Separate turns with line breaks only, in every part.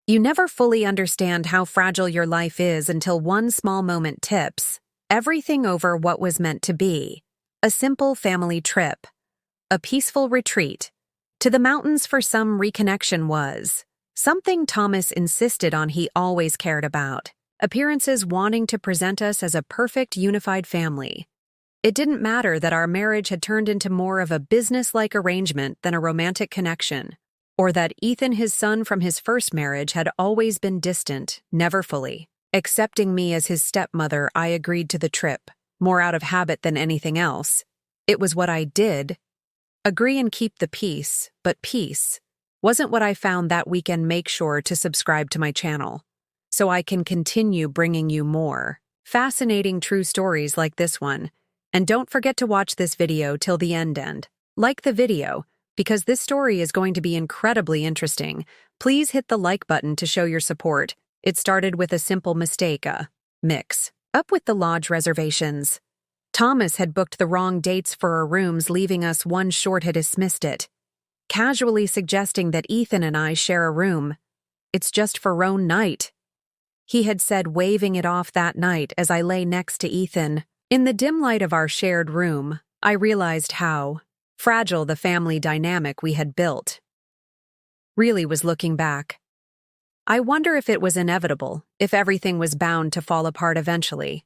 You never fully understand how fragile your life is until one small moment tips everything over what was meant to be. A simple family trip, a peaceful retreat, to the mountains for some reconnection was something Thomas insisted on he always cared about. Appearances wanting to present us as a perfect unified family. It didn't matter that our marriage had turned into more of a business-like arrangement than a romantic connection, or that Ethan, his son from his first marriage, had always been distant, never fully. Accepting me as his stepmother, I agreed to the trip, more out of habit than anything else. It was what I did. Agree and keep the peace, but peace wasn't what I found that weekend. Make sure to subscribe to my channel, so I can continue bringing you more fascinating true stories like this one. And don't forget to watch this video till the end and like the video, because this story is going to be incredibly interesting. Please hit the like button to show your support. It started with a simple mistake, mix up with the lodge reservations. Thomas had booked the wrong dates for our rooms, leaving us one short. Had dismissed it, casually suggesting that Ethan and I share a room. It's just for own night, he had said, waving it off that night as I lay next to Ethan. In the dim light of our shared room, I realized how fragile the family dynamic we had built really was. Looking back, I wonder if it was inevitable, if everything was bound to fall apart eventually,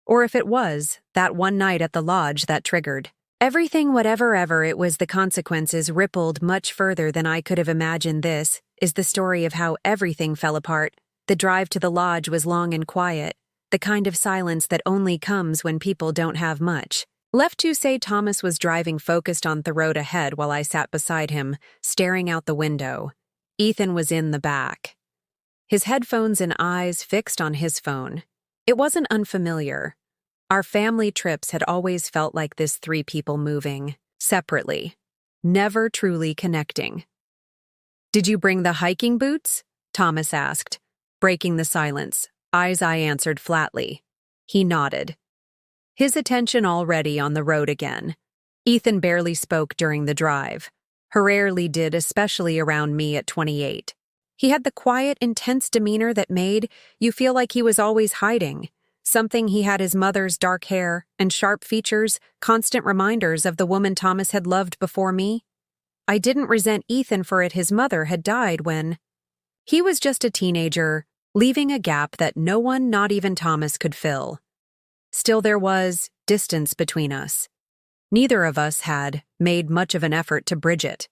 or if it was that one night at the lodge that triggered everything. Whatever it was, the consequences rippled much further than I could have imagined. This is the story of how everything fell apart. The drive to the lodge was long and quiet, the kind of silence that only comes when people don't have much left to say. Thomas was driving, focused on the road ahead, while I sat beside him, staring out the window. Ethan was in the back, his headphones and eyes fixed on his phone. It wasn't unfamiliar. Our family trips had always felt like this: three people moving separately, never truly connecting. "Did you bring the hiking boots?" Thomas asked, breaking the silence. I answered flatly. He nodded, his attention already on the road again. Ethan barely spoke during the drive. He rarely did, especially around me at 28. He had the quiet, intense demeanor that made you feel like he was always hiding something. He had his mother's dark hair and sharp features, constant reminders of the woman Thomas had loved before me. I didn't resent Ethan for it. His mother had died when he was just a teenager, leaving a gap that no one, not even Thomas, could fill. Still, there was distance between us. Neither of us had made much of an effort to bridge it.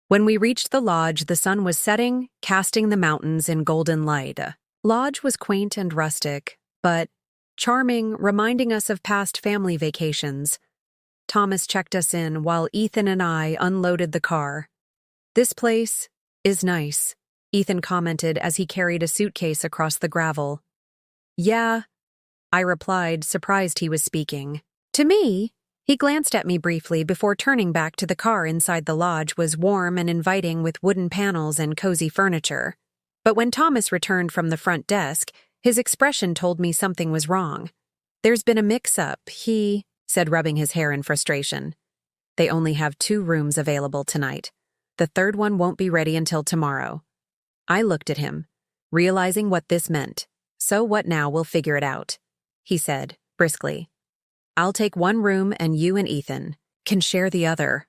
When we reached the lodge, the sun was setting, casting the mountains in golden light. Lodge was quaint and rustic, but charming, reminding us of past family vacations. Thomas checked us in while Ethan and I unloaded the car. "This place is nice," Ethan commented as he carried a suitcase across the gravel. "Yeah," I replied, surprised he was speaking to me. He glanced at me briefly before turning back to the car. Inside, the lodge was warm and inviting, with wooden panels and cozy furniture. But when Thomas returned from the front desk, his expression told me something was wrong. "There's been a mix-up," he said, rubbing his hair in frustration. "They only have 2 rooms available tonight. The third one won't be ready until tomorrow." I looked at him, realizing what this meant. "So what now? We'll figure it out," he said, briskly. "I'll take 1 room and you and Ethan can share the other."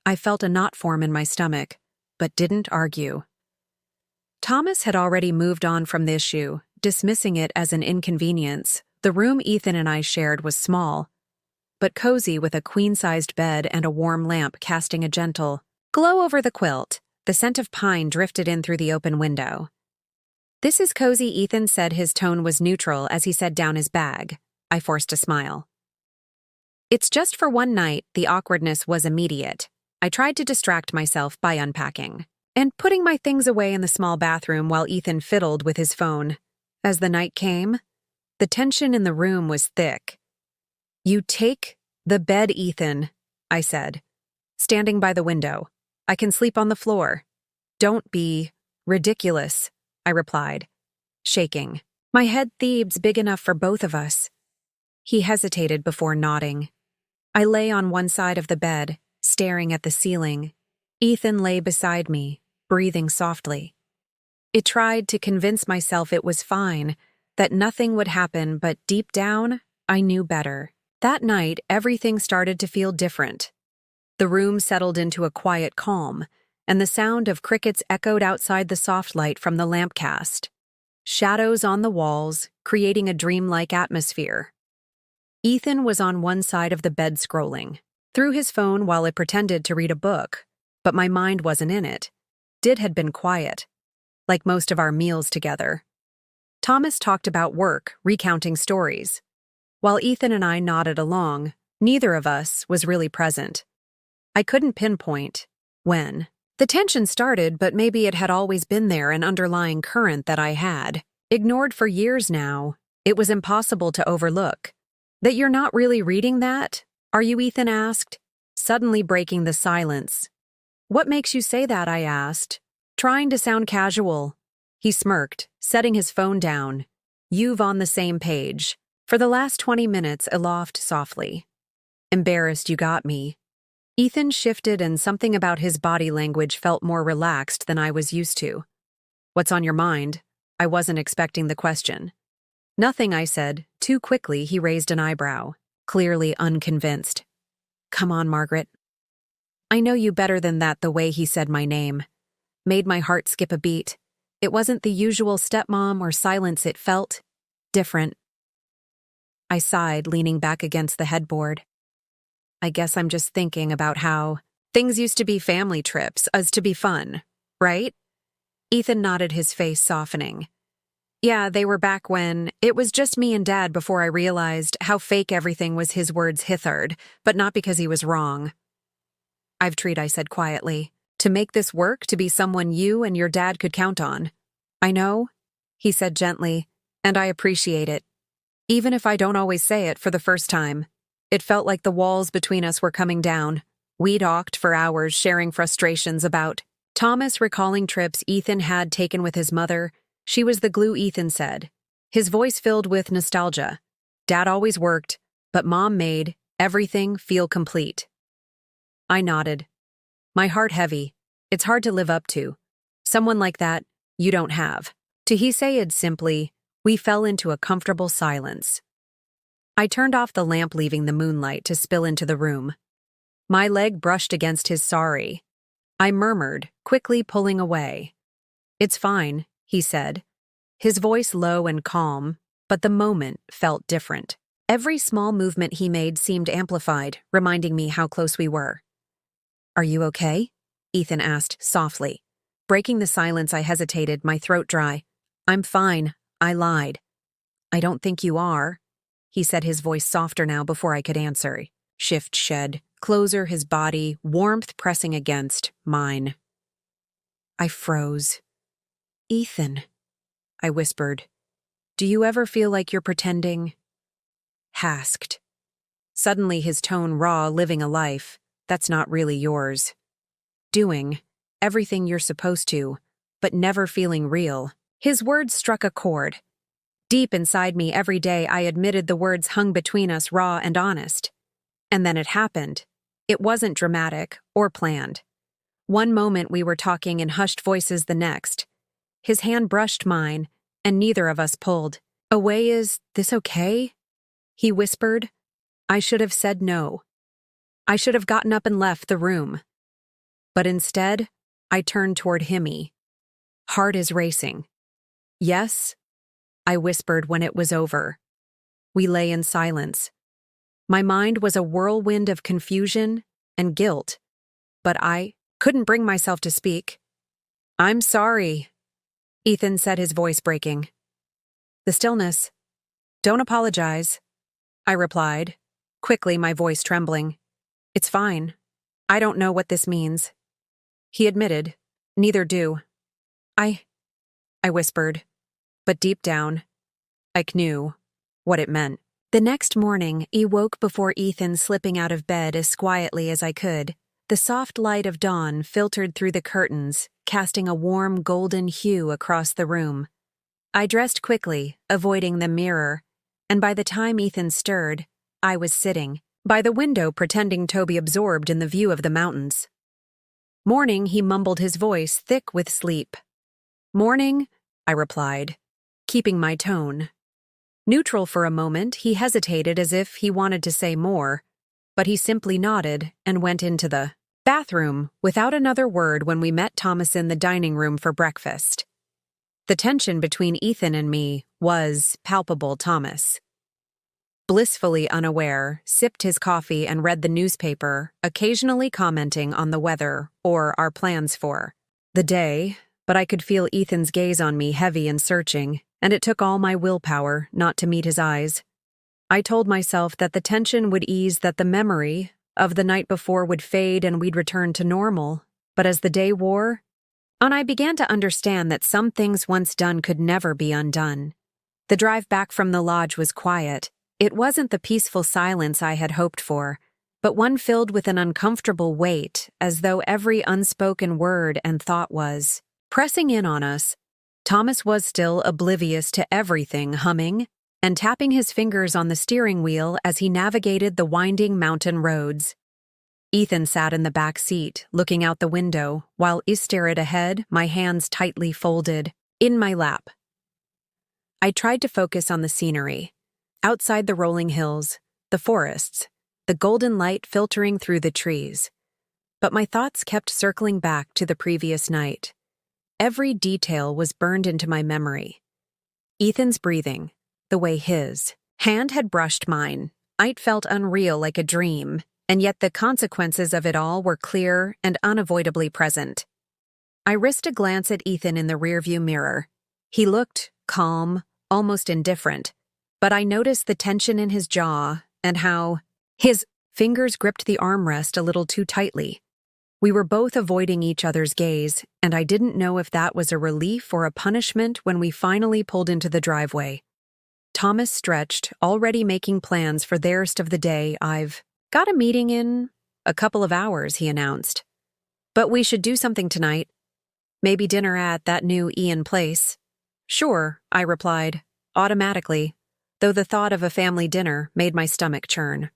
I felt a knot form in my stomach, but didn't argue. Thomas had already moved on from the issue, dismissing it as an inconvenience. The room Ethan and I shared was small, but cozy, with a queen-sized bed and a warm lamp casting a gentle glow over the quilt. The scent of pine drifted in through the open window. "This is cozy," Ethan said. His tone was neutral as he set down his bag. I forced a smile. "It's just for one night." The awkwardness was immediate. I tried to distract myself by unpacking and putting my things away in the small bathroom while Ethan fiddled with his phone. As the night came, the tension in the room was thick. "You take the bed, Ethan," I said, standing by the window. "I can sleep on the floor." "Don't be ridiculous," I replied, shaking. "My head thebes big enough for both of us." He hesitated before nodding. I lay on one side of the bed, staring at the ceiling. Ethan lay beside me, breathing softly. It tried to convince myself it was fine, that nothing would happen, but deep down, I knew better. That night, everything started to feel different. The room settled into a quiet calm, and the sound of crickets echoed outside the soft light from the lamp cast. Shadows on the walls, creating a dreamlike atmosphere. Ethan was on one side of the bed scrolling, through his phone while it pretended to read a book, but my mind wasn't in it. Did had been quiet, like most of our meals together. Thomas talked about work, recounting stories. While Ethan and I nodded along, neither of us was really present. I couldn't pinpoint when. The tension started, but maybe it had always been there, an underlying current that I had ignored for years now. It was impossible to overlook. That you're not really reading that? Are you? Ethan asked, suddenly breaking the silence. What makes you say that? I asked, trying to sound casual. He smirked, setting his phone down. You've on the same page. For the last 20 minutes, aloft softly. Embarrassed you got me. Ethan shifted, and something about his body language felt more relaxed than I was used to. What's on your mind? I wasn't expecting the question. Nothing, I said. Too quickly, he raised an eyebrow, clearly unconvinced. Come on, Margaret. I know you better than that. The way he said my name made my heart skip a beat. It wasn't the usual stepmom or silence, it felt different. I sighed, leaning back against the headboard. I guess I'm just thinking about how things used to be family trips, us to be fun, right? Ethan nodded, his face softening. Yeah, they were back when it was just me and Dad before I realized how fake everything was. His words hither'd, but not because he was wrong. I've tried, I said quietly, to make this work, to be someone you and your dad could count on. I know, he said gently, and I appreciate it. Even if I don't always say it for the first time. It felt like the walls between us were coming down. We talked for hours, sharing frustrations about Thomas, recalling trips Ethan had taken with his mother. She was the glue, Ethan said, his voice filled with nostalgia. Dad always worked, but Mom made everything feel complete. I nodded, my heart heavy. It's hard to live up to. Someone like that, you don't have. To he said simply. We fell into a comfortable silence. I turned off the lamp, leaving the moonlight to spill into the room. My leg brushed against his sorry. I murmured, quickly pulling away. It's fine, he said, his voice low and calm, but the moment felt different. Every small movement he made seemed amplified, reminding me how close we were. Are you okay? Ethan asked softly. Breaking the silence, I hesitated, my throat dry. I'm fine, I lied. I don't think you are, he said, his voice softer now. Before I could answer, shift shed, closer, his body, warmth pressing against mine. I froze. Ethan, I whispered, do you ever feel like you're pretending? Hasked. Suddenly his tone raw, living a life that's not really yours. Doing everything you're supposed to, but never feeling real. His words struck a chord. Deep inside me, every day I admitted the words hung between us, raw and honest. And then it happened. It wasn't dramatic or planned. One moment we were talking in hushed voices, the next. His hand brushed mine, and neither of us pulled away. Is this okay? He whispered. I should have said no. I should have gotten up and left the room. But instead, I turned toward him. Heart is racing. Yes, I whispered when it was over. We lay in silence. My mind was a whirlwind of confusion and guilt, but I couldn't bring myself to speak. I'm sorry, Ethan said, his voice breaking. The stillness. Don't apologize, I replied, quickly, my voice trembling. It's fine. I don't know what this means. He admitted, neither do. I whispered, but deep down, I knew what it meant. The next morning, I woke before Ethan, slipping out of bed as quietly as I could. The soft light of dawn filtered through the curtains, casting a warm golden hue across the room. I dressed quickly, avoiding the mirror, and by the time Ethan stirred, I was sitting by the window, pretending to be absorbed in the view of the mountains. Morning, he mumbled, his voice thick with sleep. "Morning," I replied, keeping my tone. Neutral for a moment, he hesitated as if he wanted to say more, but he simply nodded and went into the bathroom without another word when we met Thomas in the dining room for breakfast. The tension between Ethan and me was palpable. Thomas, blissfully unaware, sipped his coffee and read the newspaper, occasionally commenting on the weather or our plans for the day, but I could feel Ethan's gaze on me, heavy and searching, and it took all my willpower not to meet his eyes. I told myself that the tension would ease, that the memory of the night before would fade and we'd return to normal, but as the day wore on, I began to understand that some things once done could never be undone. The drive back from the lodge was quiet. It wasn't the peaceful silence I had hoped for, but one filled with an uncomfortable weight, as though every unspoken word and thought was pressing in on us. Thomas was still oblivious to everything, humming and tapping his fingers on the steering wheel as he navigated the winding mountain roads. Ethan sat in the back seat, looking out the window, while I stared ahead, my hands tightly folded, in my lap. I tried to focus on the scenery. Outside, the rolling hills, the forests, the golden light filtering through the trees. But my thoughts kept circling back to the previous night. Every detail was burned into my memory. Ethan's breathing, the way his hand had brushed mine. It felt unreal, like a dream, and yet the consequences of it all were clear and unavoidably present. I risked a glance at Ethan in the rearview mirror. He looked calm, almost indifferent, but I noticed the tension in his jaw and how his fingers gripped the armrest a little too tightly. We were both avoiding each other's gaze, and I didn't know if that was a relief or a punishment when we finally pulled into the driveway. Thomas stretched, already making plans for the rest of the day. "I've got a meeting in a couple of hours," he announced. "But we should do something tonight. Maybe dinner at that new Ian place." "Sure," I replied, automatically, though the thought of a family dinner made my stomach churn.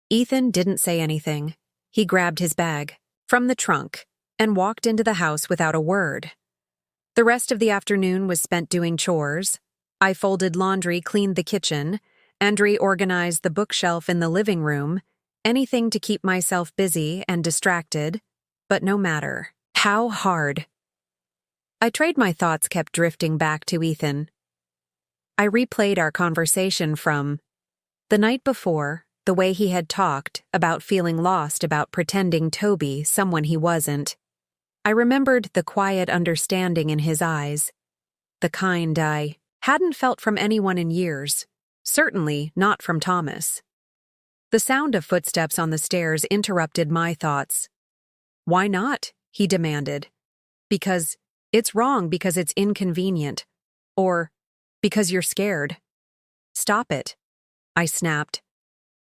Ethan didn't say anything. He grabbed his bag from the trunk and walked into the house without a word. The rest of the afternoon was spent doing chores. I folded laundry, cleaned the kitchen, and reorganized the bookshelf in the living room, anything to keep myself busy and distracted, but no matter how hard I tried, my thoughts kept drifting back to Ethan. I replayed our conversation from the night before, the way he had talked about feeling lost, about pretending to be someone he wasn't. I remembered the quiet understanding in his eyes, the kind I hadn't felt from anyone in years, certainly not from Thomas. The sound of footsteps on the stairs interrupted my thoughts. "Why not?" he demanded. "Because it's wrong, because it's inconvenient, or because you're scared." "Stop it," I snapped.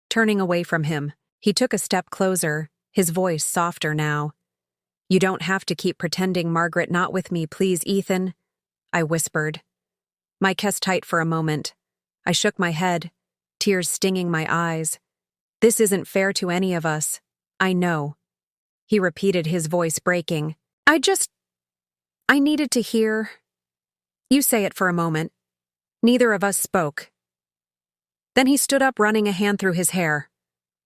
Turning away from him, he took a step closer, his voice softer now. "You don't have to keep pretending, Margaret, not with me, please, Ethan," I whispered. My chest tight for a moment. I shook my head, tears stinging my eyes. "This isn't fair to any of us. I know," he repeated, his voice breaking. I needed to hear you say it." For a moment, neither of us spoke. Then he stood up, running a hand through his hair.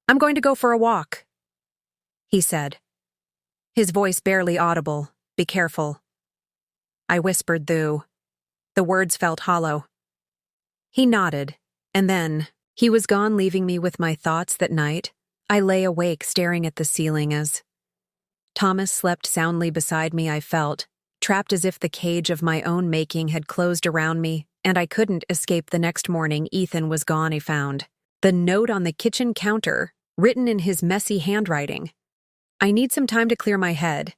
"I'm going to go for a walk," he said, his voice barely audible. "Be careful." I whispered, though the words felt hollow. He nodded, and then he was gone, leaving me with my thoughts. That night, I lay awake staring at the ceiling as Thomas slept soundly beside me. I felt trapped, as if the cage of my own making had closed around me, and I couldn't escape. The next morning, Ethan was gone. I found the note on the kitchen counter, written in his messy handwriting. "I need some time to clear my head.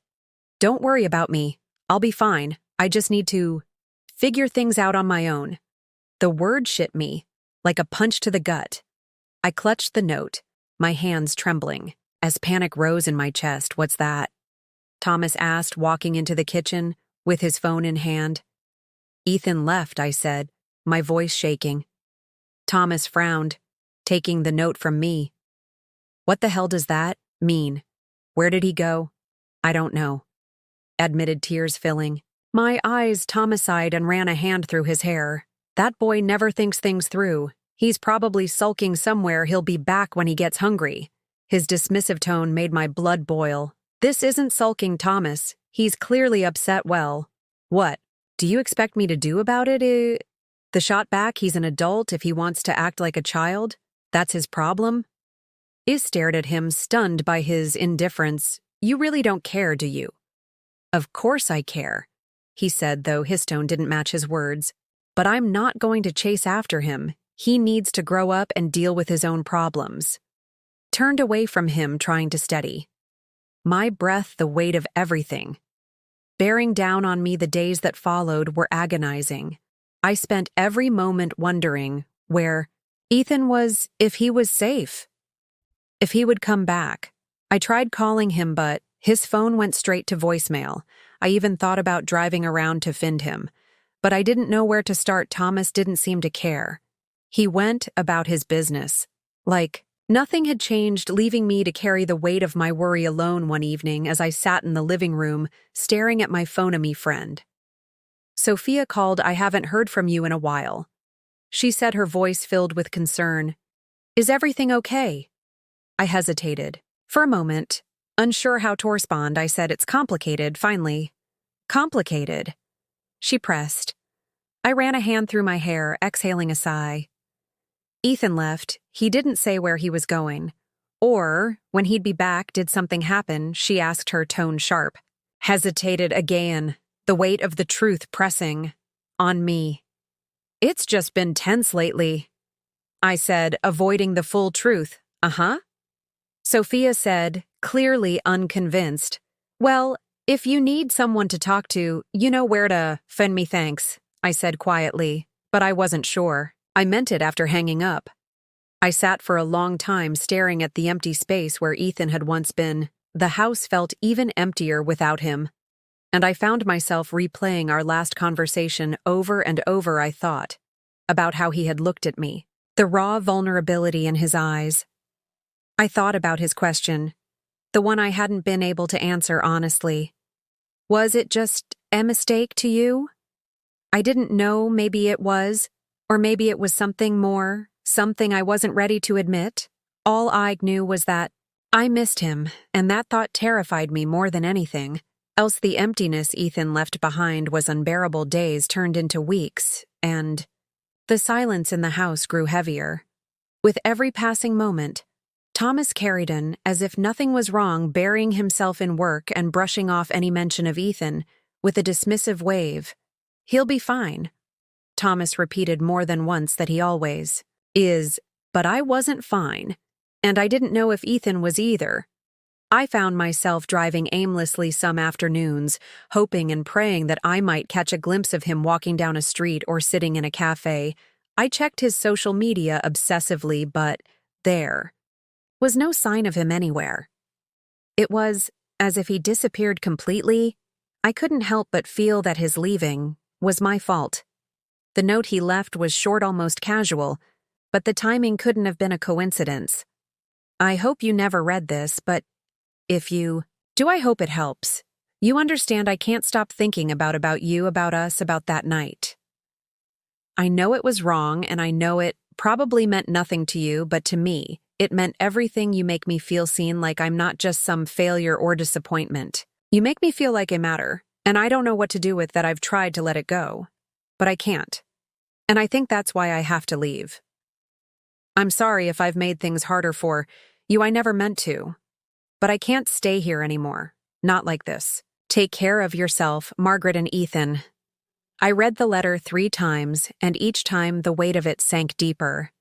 Don't worry about me. I'll be fine. I just need to figure things out on my own." The word shit me like a punch to the gut. I clutched the note, my hands trembling, as panic rose in my chest. "What's that?" Thomas asked, walking into the kitchen with his phone in hand. "Ethan left," I said, my voice shaking. Thomas frowned, taking the note from me. "What the hell does that mean? Where did he go?" "I don't know," admitted, tears filling. My eyes Thomas-eyed and ran a hand through his hair. That boy never thinks things through. He's probably sulking somewhere. He'll be back when he gets hungry. His dismissive tone made my blood boil. This isn't sulking, Thomas. He's clearly upset. Well, what do you expect me to do about it? The shot back, he's an adult. If he wants to act like a child, that's his problem. I stared at him, stunned by his indifference. You really don't care, do you? Of course I care, he said, though his tone didn't match his words. But I'm not going to chase after him. He needs to grow up and deal with his own problems. Turned away from him, trying to steady. My breath, the weight of everything. Bearing down on me, the days that followed were agonizing. I spent every moment wondering where Ethan was, if he was safe, if he would come back. I tried calling him, but his phone went straight to voicemail. I even thought about driving around to find him. But I didn't know where to start. Thomas didn't seem to care. He went about his business. Like nothing had changed, leaving me to carry the weight of my worry alone one evening as I sat in the living room, staring at my phoneme friend. Sophia called. I haven't heard from you in a while. She said, her voice filled with concern. Is everything okay? I hesitated. For a moment, unsure how to respond, I said, it's complicated, finally. Complicated. She pressed. I ran a hand through my hair, exhaling a sigh. Ethan left. He didn't say where he was going. Or, when he'd be back, did something happen? She asked, her tone sharp. Hesitated again, the weight of the truth pressing on me. It's just been tense lately, I said, avoiding the full truth. Uh-huh. Sophia said, clearly unconvinced. Well, if you need someone to talk to, you know where to send me. Thanks, I said quietly, but I wasn't sure. I meant it after hanging up. I sat for a long time staring at the empty space where Ethan had once been. The house felt even emptier without him. And I found myself replaying our last conversation over and over. I thought about how he had looked at me, the raw vulnerability in his eyes. I thought about his question, the one I hadn't been able to answer honestly. Was it just a mistake to you? I didn't know. Maybe it was, or maybe it was something more, something I wasn't ready to admit. All I knew was that I missed him, and that thought terrified me more than anything. Else the emptiness Ethan left behind was unbearable. Days turned into weeks, and the silence in the house grew heavier. With every passing moment, Thomas carried on as if nothing was wrong, burying himself in work and brushing off any mention of Ethan with a dismissive wave. He'll be fine. Thomas repeated more than once that he always is, but I wasn't fine, and I didn't know if Ethan was either. I found myself driving aimlessly some afternoons, hoping and praying that I might catch a glimpse of him walking down a street or sitting in a cafe. I checked his social media obsessively, but there was no sign of him anywhere. It was as if he disappeared completely. I couldn't help but feel that his leaving was my fault. The note he left was short, almost casual, but the timing couldn't have been a coincidence. I hope you never read this, but if you do, I hope it helps. You understand I can't stop thinking about you, about us, about that night. I know it was wrong, and I know it probably meant nothing to you, but to me, it meant everything. You make me feel seen, like I'm not just some failure or disappointment. You make me feel like I matter, and I don't know what to do with that. I've tried to let it go, but I can't. And I think that's why I have to leave. I'm sorry if I've made things harder for you. I never meant to. But I can't stay here anymore. Not like this. Take care of yourself, Margaret and Ethan. I read the letter 3 times, and each time the weight of it sank deeper.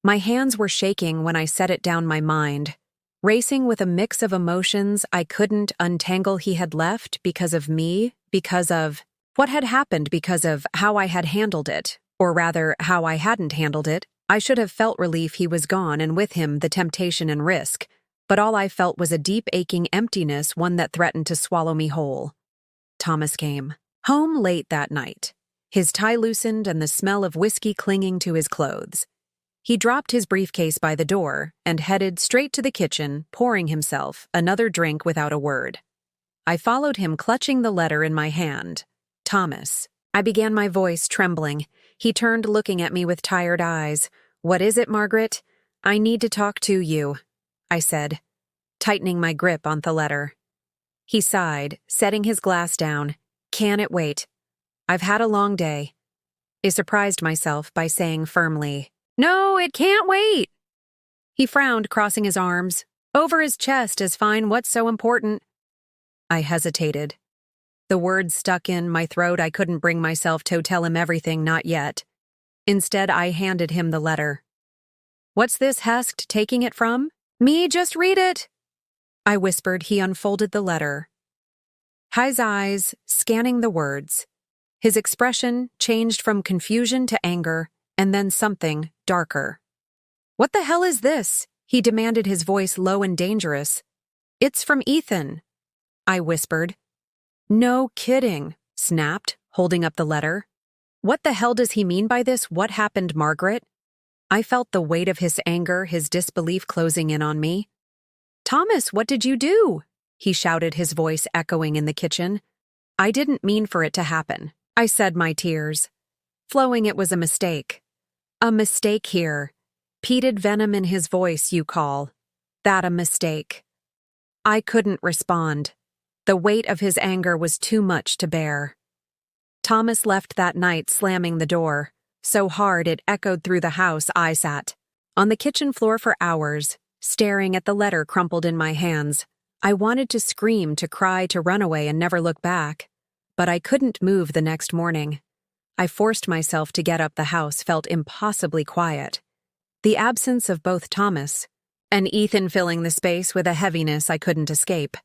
My hands were shaking when I set it down, my mind racing with a mix of emotions I couldn't untangle. He had left because of me, because of what had happened, because of how I had handled it, or rather, how I hadn't handled it. I should have felt relief he was gone, and with him the temptation and risk. But all I felt was a deep, aching emptiness, one that threatened to swallow me whole. Thomas came home late that night, his tie loosened and the smell of whiskey clinging to his clothes. He dropped his briefcase by the door and headed straight to the kitchen, pouring himself another drink without a word. I followed him, clutching the letter in my hand. Thomas. I began, my voice trembling. He turned, looking at me with tired eyes. What is it, Margaret? I need to talk to you, I said, tightening my grip on the letter. He sighed, setting his glass down. Can it wait? I've had a long day. I surprised myself by saying firmly, No, it can't wait. He frowned, crossing his arms. Over his chest, as fine, what's so important? I hesitated. The words stuck in my throat. I couldn't bring myself to tell him everything, not yet. Instead, I handed him the letter. What's this, Hesked, taking it from? Me, just read it, I whispered. He unfolded the letter. His eyes scanning the words. His expression changed from confusion to anger, and then something darker. What the hell is this? He demanded, his voice low and dangerous. It's from Ethan, I whispered. No kidding, snapped, holding up the letter. What the hell does he mean by this? What happened, Margaret? I felt the weight of his anger, his disbelief closing in on me. Thomas, what did you do? He shouted, his voice echoing in the kitchen. I didn't mean for it to happen, I said, my tears flowing. It was a mistake. A mistake here. Peated venom in his voice, you call that a mistake? I couldn't respond. The weight of his anger was too much to bear. Thomas left that night, slamming the door so hard it echoed through the house. I sat on the kitchen floor for hours, staring at the letter crumpled in my hands. I wanted to scream, to cry, to run away and never look back, but I couldn't move the next morning. I forced myself to get up. The house felt impossibly quiet. The absence of both Thomas and Ethan filling the space with a heaviness I couldn't escape.